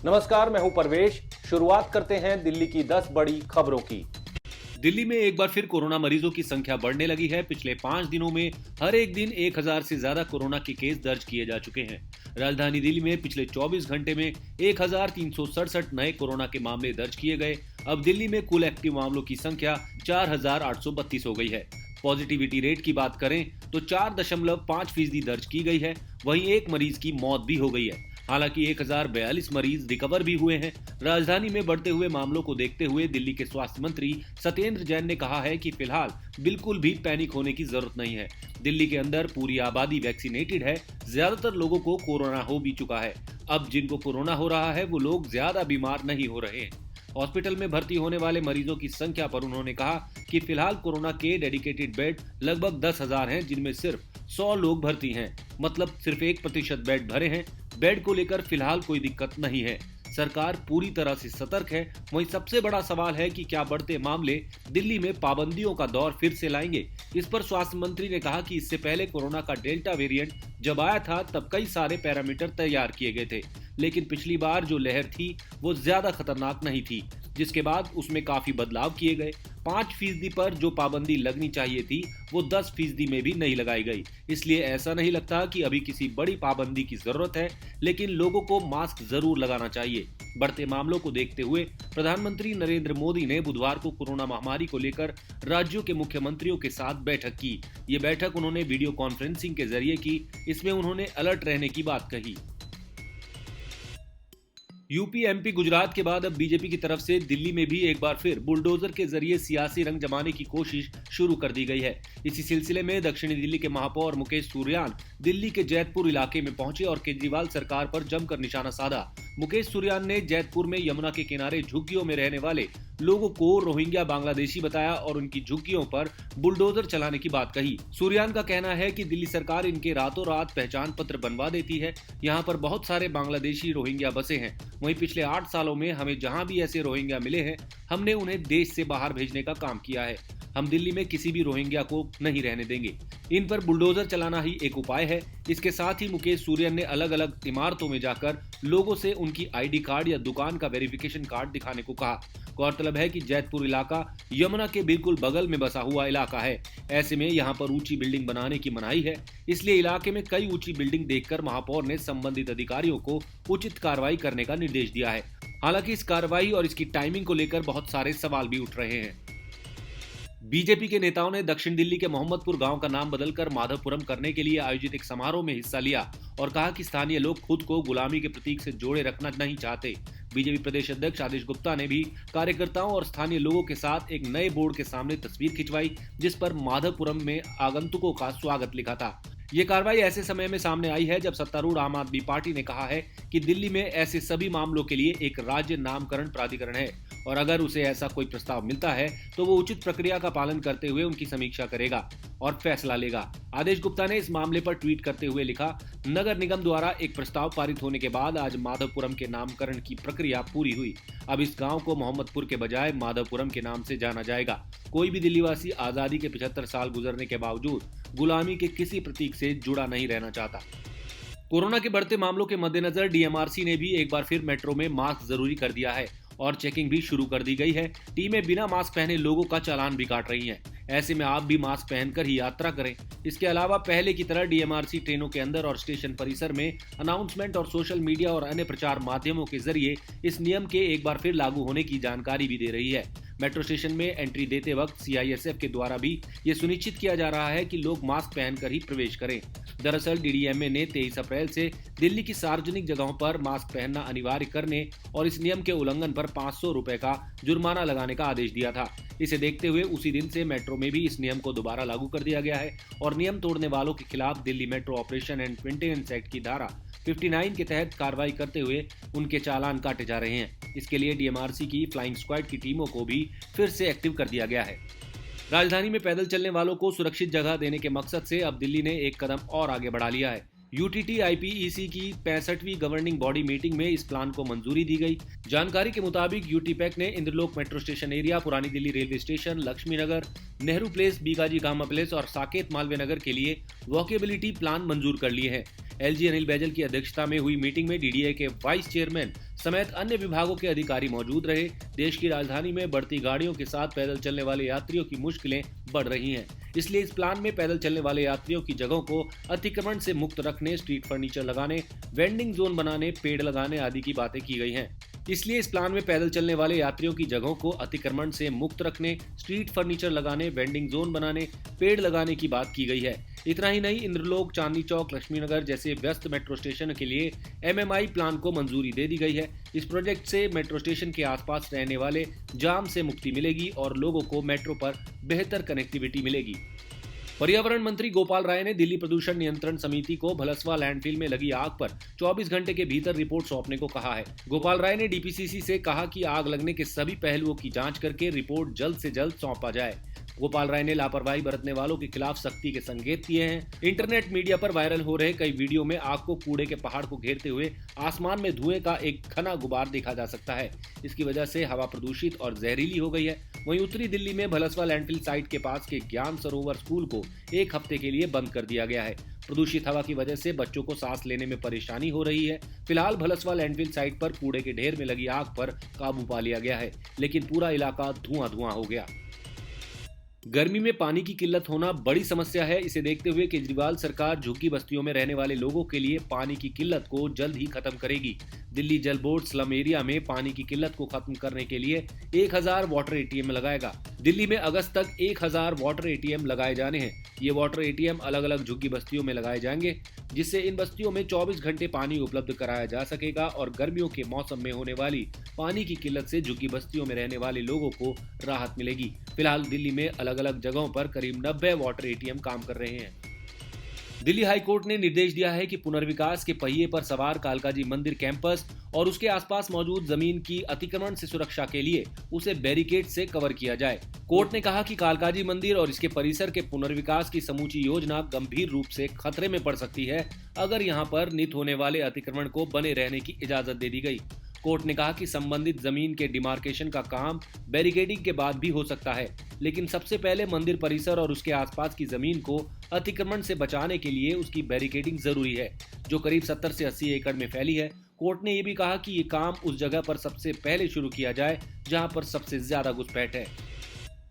नमस्कार, मैं हूं परवेश। शुरुआत करते हैं दिल्ली की 10 बड़ी खबरों की। दिल्ली में एक बार फिर कोरोना मरीजों की संख्या बढ़ने लगी है। पिछले 5 दिनों में हर एक दिन 1000 से ज्यादा कोरोना के केस दर्ज किए जा चुके हैं। राजधानी दिल्ली में पिछले 24 घंटे में 1367 नए कोरोना के मामले दर्ज किए गए। अब दिल्ली में कुल एक्टिव मामलों की संख्या 4832 हो गई है। पॉजिटिविटी रेट की बात करें तो 4.5% दर्ज की गई है। वहीं एक मरीज की मौत भी हो गई है। हालांकि 1042 मरीज रिकवर भी हुए हैं। राजधानी में बढ़ते हुए मामलों को देखते हुए दिल्ली के स्वास्थ्य मंत्री सत्येंद्र जैन ने कहा है कि फिलहाल बिल्कुल भी पैनिक होने की जरूरत नहीं है। दिल्ली के अंदर पूरी आबादी वैक्सीनेटेड है। ज्यादातर लोगों को कोरोना हो भी चुका है। अब जिनको कोरोना हो रहा है वो लोग ज्यादा बीमार नहीं हो रहे हैं। हॉस्पिटल में भर्ती होने वाले मरीजों की संख्या पर उन्होंने कहा कि फिलहाल कोरोना के डेडिकेटेड बेड लगभग 10,000 हैं, जिनमें सिर्फ 100 लोग भर्ती हैं। मतलब सिर्फ 1% बेड भरे हैं। बेड को लेकर फिलहाल कोई दिक्कत नहीं है। सरकार पूरी तरह से सतर्क है। वहीं सबसे बड़ा सवाल है कि क्या बढ़ते मामले दिल्ली में पाबंदियों का दौर फिर से लाएंगे। इस पर स्वास्थ्य मंत्री ने कहा कि इससे पहले कोरोना का डेल्टा वेरिएंट जब आया था तब कई सारे पैरामीटर तैयार किए गए थे, लेकिन पिछली बार जो लहर थी वो ज्यादा खतरनाक नहीं थी, जिसके बाद उसमें काफी बदलाव किए गए। 5% पर जो पाबंदी लगनी चाहिए थी वो 10% में भी नहीं लगाई गई। इसलिए ऐसा नहीं लगता कि अभी किसी बड़ी पाबंदी की जरूरत है, लेकिन लोगों को मास्क जरूर लगाना चाहिए। बढ़ते मामलों को देखते हुए प्रधानमंत्री नरेंद्र मोदी ने बुधवार को कोरोना महामारी को लेकर राज्यों के मुख्यमंत्रियों के साथ बैठक की। ये बैठक उन्होंने वीडियो कॉन्फ्रेंसिंग के जरिए की। इसमें उन्होंने अलर्ट रहने की बात कही। यूपी, एमपी, गुजरात के बाद अब बीजेपी की तरफ से दिल्ली में भी एक बार फिर बुलडोजर के जरिए सियासी रंग जमाने की कोशिश शुरू कर दी गई है। इसी सिलसिले में दक्षिणी दिल्ली के महापौर मुकेश सुरयान दिल्ली के जैतपुर इलाके में पहुंचे और केजरीवाल सरकार पर जमकर निशाना साधा। मुकेश सुरयान ने जैतपुर में यमुना के किनारे झुग्गियों में रहने वाले लोगों को रोहिंग्या बांग्लादेशी बताया और उनकी झुग्गियों पर बुलडोजर चलाने की बात कही। सुरयान का कहना है कि दिल्ली सरकार इनके रातों रात पहचान पत्र बनवा देती है। यहाँ पर बहुत सारे बांग्लादेशी रोहिंग्या बसे हैं। वहीं पिछले 8 सालों में हमें जहां भी ऐसे रोहिंग्या मिले हैं, हमने उन्हें देश से बाहर भेजने का काम किया है। हम दिल्ली में किसी भी रोहिंग्या को नहीं रहने देंगे। इन पर बुलडोजर चलाना ही एक उपाय है। इसके साथ ही मुकेश सुरयान ने अलग अलग इमारतों में जाकर लोगों से उनकी आईडी कार्ड या दुकान का वेरिफिकेशन कार्ड दिखाने को कहा। गौरतलब है कि जैतपुर इलाका यमुना के बिल्कुल बगल में बसा हुआ इलाका है। ऐसे में यहाँ पर ऊंची बिल्डिंग बनाने की मनाही है। इसलिए इलाके में कई ऊंची बिल्डिंग देखकर महापौर ने संबंधित अधिकारियों को उचित कार्रवाई करने का निर्देश दिया है। हालांकि इस कार्रवाई और इसकी टाइमिंग को लेकर बहुत सारे सवाल भी उठ रहे हैं। बीजेपी के नेताओं ने दक्षिण दिल्ली के मोहम्मदपुर गांव का नाम बदलकर माधवपुरम करने के लिए आयोजित एक समारोह में हिस्सा लिया और कहा कि स्थानीय लोग खुद को गुलामी के प्रतीक से जोड़े रखना नहीं चाहते। बीजेपी प्रदेश अध्यक्ष आदेश गुप्ता ने भी कार्यकर्ताओं और स्थानीय लोगों के साथ एक नए बोर्ड के सामने तस्वीर खिंचवाई, जिस पर माधवपुरम में आगंतुकों का स्वागत लिखा था। ये कार्रवाई ऐसे समय में सामने आई है जब सत्तारूढ़ आम आदमी पार्टी ने कहा है कि दिल्ली में ऐसे सभी मामलों के लिए एक राज्य नामकरण प्राधिकरण है और अगर उसे ऐसा कोई प्रस्ताव मिलता है तो वो उचित प्रक्रिया का पालन करते हुए उनकी समीक्षा करेगा और फैसला लेगा। आदेश गुप्ता ने इस मामले पर ट्वीट करते हुए लिखा, नगर निगम द्वारा एक प्रस्ताव पारित होने के बाद आज माधवपुरम के नामकरण की प्रक्रिया पूरी हुई। अब इस गांव को मोहम्मदपुर के बजाय माधवपुरम के नाम से जाना जाएगा। कोई भी दिल्लीवासी आजादी के 75 साल गुजरने के बावजूद गुलामी के किसी प्रतीक से जुड़ा नहीं रहना चाहता। कोरोना के बढ़ते मामलों के मद्देनजर डीएमआरसी ने भी एक बार फिर मेट्रो में मास्क जरूरी कर दिया है और चेकिंग भी शुरू कर दी गई है। टीमें बिना मास्क पहने लोगों का चालान भी काट रही हैं। ऐसे में आप भी मास्क पहनकर ही यात्रा करें। इसके अलावा पहले की तरह डीएमआरसी ट्रेनों के अंदर और स्टेशन परिसर में अनाउंसमेंट और सोशल मीडिया और अन्य प्रचार माध्यमों के जरिए इस नियम के एक बार फिर लागू होने की जानकारी भी दे रही है। मेट्रो स्टेशन में एंट्री देते वक्त सीआईएसएफ के द्वारा भी ये सुनिश्चित किया जा रहा है कि लोग मास्क पहनकर ही प्रवेश करें। दरअसल डीडीएमए ने 23 अप्रैल से दिल्ली की सार्वजनिक जगहों पर मास्क पहनना अनिवार्य करने और इस नियम के उल्लंघन पर 500 रुपए का जुर्माना लगाने का आदेश दिया था। इसे देखते हुए उसी दिन से मेट्रो में भी इस नियम को दोबारा लागू कर दिया गया है और नियम तोड़ने वालों के खिलाफ Delhi metro operation and maintenance act की धारा 59 के तहत कार्रवाई करते हुए उनके चालान काटे जा रहे हैं। इसके लिए डीएमआरसी की फ्लाइंग स्क्वाड की टीमों को भी फिर से एक्टिव कर दिया गया है। राजधानी में पैदल चलने वालों को सुरक्षित जगह देने के मकसद से अब दिल्ली ने एक कदम और आगे बढ़ा लिया है। यूटीटी आईपीईसी की 65वीं गवर्निंग बॉडी मीटिंग में इस प्लान को मंजूरी दी गई। जानकारी के मुताबिक यूटीपैक ने इंद्रलोक मेट्रो स्टेशन एरिया, पुरानी दिल्ली रेलवे स्टेशन, लक्ष्मी नगर, नेहरू प्लेस, बीकाजी कामा प्लेस और साकेत मालवीय नगर के लिए वॉकेबिलिटी प्लान मंजूर कर लिए हैं। एलजी अनिल बैजल की अध्यक्षता में हुई मीटिंग में डीडीए के वाइस चेयरमैन समेत अन्य विभागों के अधिकारी मौजूद रहे। देश की राजधानी में बढ़ती गाड़ियों के साथ पैदल चलने वाले यात्रियों की मुश्किलें बढ़ रही हैं। इसलिए इस प्लान में पैदल चलने वाले यात्रियों की जगहों को अतिक्रमण से मुक्त रखने, स्ट्रीट फर्नीचर लगाने, वेंडिंग जोन बनाने, पेड़ लगाने आदि की बातें की गई हैं। इसलिए इस प्लान में पैदल चलने वाले यात्रियों की जगहों को अतिक्रमण से मुक्त रखने, स्ट्रीट फर्नीचर लगाने, वेंडिंग जोन बनाने, पेड़ लगाने की बात की गई है। इतना ही नहीं, इंद्रलोक, चांदनी चौक, लक्ष्मीनगर जैसे व्यस्त मेट्रो स्टेशन के लिए MMI प्लान को मंजूरी दे दी गई है। इस प्रोजेक्ट से मेट्रो स्टेशन के आसपास रहने वाले जाम से मुक्ति मिलेगी और लोगों को मेट्रो पर बेहतर कनेक्टिविटी मिलेगी। पर्यावरण मंत्री गोपाल राय ने दिल्ली प्रदूषण नियंत्रण समिति को भलसवा लैंडफिल में लगी आग पर 24 घंटे के भीतर रिपोर्ट सौंपने को कहा है। गोपाल राय ने DPCC से कहा कि आग लगने के सभी पहलुओं की जांच करके रिपोर्ट जल्द से जल्द सौंपा जाए। गोपाल राय ने लापरवाही बरतने वालों के खिलाफ सख्ती के संकेत दिए हैं। इंटरनेट मीडिया पर वायरल हो रहे कई वीडियो में आग को कूड़े के पहाड़ को घेरते हुए आसमान में धुएं का एक घना गुबार देखा जा सकता है। इसकी वजह से हवा प्रदूषित और जहरीली हो गई है। वहीं उत्तरी दिल्ली में भलसवा लैंडफिल साइट के पास के ज्ञान सरोवर स्कूल को 1 हफ्ते के लिए बंद कर दिया गया है। प्रदूषित हवा की वजह से बच्चों को सांस लेने में परेशानी हो रही है। फिलहाल भलसवा लैंडफिल साइट पर कूड़े के ढेर में लगी आग पर काबू पा लिया गया है, लेकिन पूरा इलाका धुआं हो गया। गर्मी में पानी की किल्लत होना बड़ी समस्या है। इसे देखते हुए केजरीवाल सरकार झुग्गी बस्तियों में रहने वाले लोगों के लिए पानी की किल्लत को जल्द ही खत्म करेगी। दिल्ली जल बोर्ड स्लम एरिया में पानी की किल्लत को खत्म करने के लिए 1000 वाटर ATM लगाएगा। दिल्ली में अगस्त तक 1000 वाटर ATM लगाए जाने हैं। ये वाटर ATM अलग अलग झुग्गी बस्तियों में लगाए जाएंगे, जिससे इन बस्तियों में 24 घंटे पानी उपलब्ध कराया जा सकेगा और गर्मियों के मौसम में होने वाली पानी की किल्लत से झुग्गी बस्तियों में रहने वाले लोगों को राहत मिलेगी। फिलहाल दिल्ली में अलग अलग जगहों पर करीब 90 वाटर ATM काम कर रहे हैं। दिल्ली हाई कोर्ट ने निर्देश दिया है कि पुनर्विकास के पहिए पर सवार कालकाजी मंदिर कैंपस और उसके आसपास मौजूद जमीन की अतिक्रमण से सुरक्षा के लिए उसे बैरिकेड से कवर किया जाए। कोर्ट ने कहा कि कालकाजी मंदिर और इसके परिसर के पुनर्विकास की समूची योजना गंभीर रूप से खतरे में पड़ सकती है अगर यहां पर नित होने वाले अतिक्रमण को बने रहने की इजाजत दे दी गई। कोर्ट ने कहा कि संबंधित जमीन के डिमार्केशन का काम बैरिकेडिंग के बाद भी हो सकता है, लेकिन सबसे पहले मंदिर परिसर और उसके आसपास की जमीन को अतिक्रमण से बचाने के लिए उसकी बैरिकेडिंग जरूरी है, जो करीब 70 से 80 एकड़ में फैली है। कोर्ट ने यह भी कहा कि ये काम उस जगह पर सबसे पहले शुरू किया जाए जहां पर सबसे ज्यादा घुसपैठ है।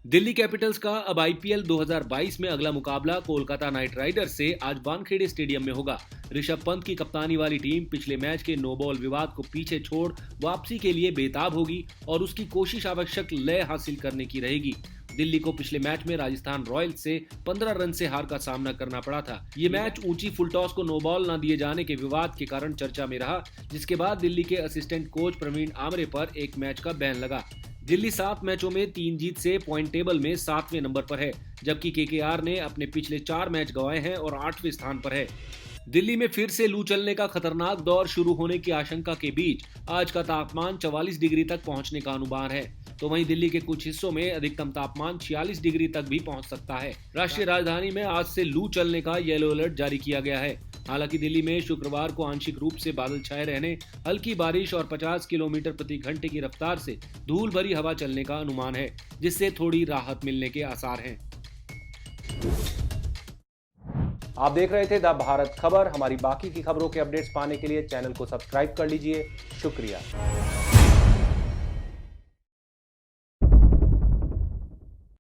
दिल्ली कैपिटल्स का अब IPL 2022 में अगला मुकाबला कोलकाता नाइट राइडर्स से आज वानखेड़े स्टेडियम में होगा। ऋषभ पंत की कप्तानी वाली टीम पिछले मैच के नो बॉल विवाद को पीछे छोड़ वापसी के लिए बेताब होगी और उसकी कोशिश आवश्यक लय हासिल करने की रहेगी। दिल्ली को पिछले मैच में राजस्थान रॉयल्स से 15 रन से हार का सामना करना पड़ा था। ये मैच ऊंची फुल टॉस को नो बॉल न दिए जाने के विवाद के कारण चर्चा में रहा, जिसके बाद दिल्ली के असिस्टेंट कोच प्रवीण आमरे पर एक मैच का बैन लगा। दिल्ली 7 मैचों में 3 जीत से पॉइंट टेबल में 7वें नंबर पर है, जबकि KKR ने अपने पिछले 4 मैच गंवाए हैं और 8वें स्थान पर है। दिल्ली में फिर से लू चलने का खतरनाक दौर शुरू होने की आशंका के बीच आज का तापमान 44 डिग्री तक पहुंचने का अनुमान है, तो वहीं दिल्ली के कुछ हिस्सों में अधिकतम तापमान 46 डिग्री तक भी पहुंच सकता है। राष्ट्रीय राजधानी में आज से लू चलने का येलो अलर्ट जारी किया गया है। हालांकि दिल्ली में शुक्रवार को आंशिक रूप से बादल छाए रहने, हल्की बारिश और 50 किलोमीटर प्रति घंटे की रफ्तार से धूल भरी हवा चलने का अनुमान है, जिससे थोड़ी राहत मिलने के आसार हैं। आप देख रहे थे द भारत खबर। हमारी बाकी की खबरों के अपडेट्स पाने के लिए चैनल को सब्सक्राइब कर लीजिए। शुक्रिया।